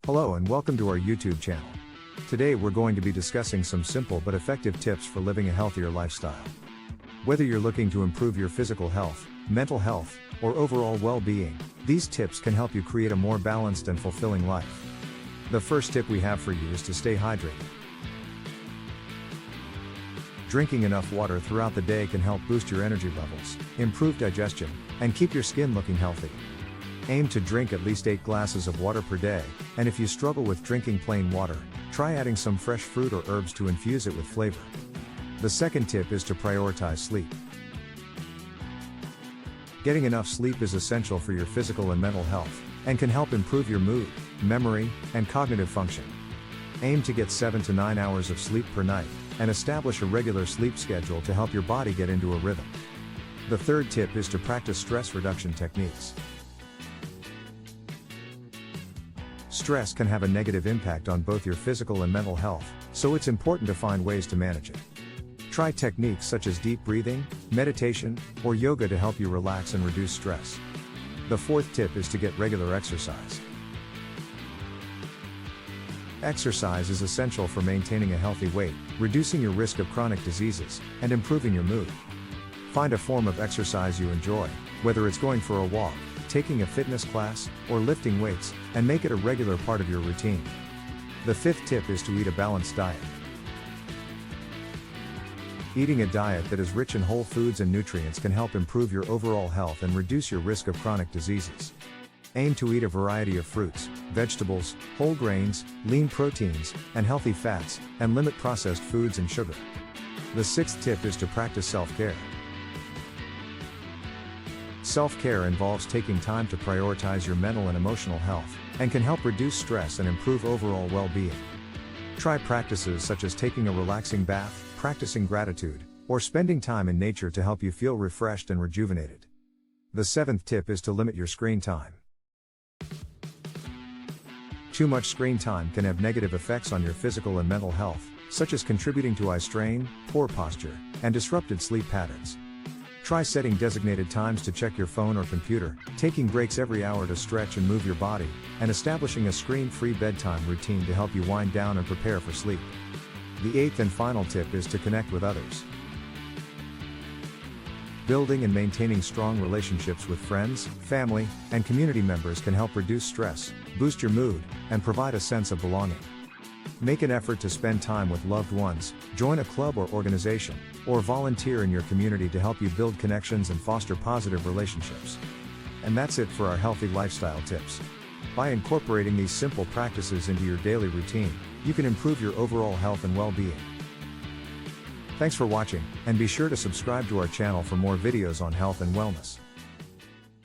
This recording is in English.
Hello and welcome to our YouTube channel. Today we're going to be discussing some simple but effective tips for living a healthier lifestyle. Whether you're looking to improve your physical health, mental health, or overall well-being, these tips can help you create a more balanced and fulfilling life. The first tip we have for you is to stay hydrated. Drinking enough water throughout the day can help boost your energy levels, improve digestion, and keep your skin looking healthy. Aim to drink at least 8 glasses of water per day, and if you struggle with drinking plain water, try adding some fresh fruit or herbs to infuse it with flavor. The second tip is to prioritize sleep. Getting enough sleep is essential for your physical and mental health, and can help improve your mood, memory, and cognitive function. Aim to get 7 to 9 hours of sleep per night, and establish a regular sleep schedule to help your body get into a rhythm. The third tip is to practice stress reduction techniques. Stress can have a negative impact on both your physical and mental health, so it's important to find ways to manage it. Try techniques such as deep breathing, meditation, or yoga to help you relax and reduce stress. The fourth tip is to get regular exercise. Exercise is essential for maintaining a healthy weight, reducing your risk of chronic diseases, and improving your mood. Find a form of exercise you enjoy, whether it's going for a walk, taking a fitness class, or lifting weights, and make it a regular part of your routine. The fifth tip is to eat a balanced diet. Eating a diet that is rich in whole foods and nutrients can help improve your overall health and reduce your risk of chronic diseases. Aim to eat a variety of fruits, vegetables, whole grains, lean proteins, and healthy fats, and limit processed foods and sugar. The sixth tip is to practice self-care. Self-care involves taking time to prioritize your mental and emotional health, and can help reduce stress and improve overall well-being. Try practices such as taking a relaxing bath, practicing gratitude, or spending time in nature to help you feel refreshed and rejuvenated. The seventh tip is to limit your screen time. Too much screen time can have negative effects on your physical and mental health, such as contributing to eye strain, poor posture, and disrupted sleep patterns. Try setting designated times to check your phone or computer, taking breaks every hour to stretch and move your body, and establishing a screen-free bedtime routine to help you wind down and prepare for sleep. The eighth and final tip is to connect with others. Building and maintaining strong relationships with friends, family, and community members can help reduce stress, boost your mood, and provide a sense of belonging. Make an effort to spend time with loved ones, join a club or organization, or volunteer in your community to help you build connections and foster positive relationships. And that's it for our healthy lifestyle tips. By incorporating these simple practices into your daily routine, you can improve your overall health and well-being. Thanks for watching, and be sure to subscribe to our channel for more videos on health and wellness.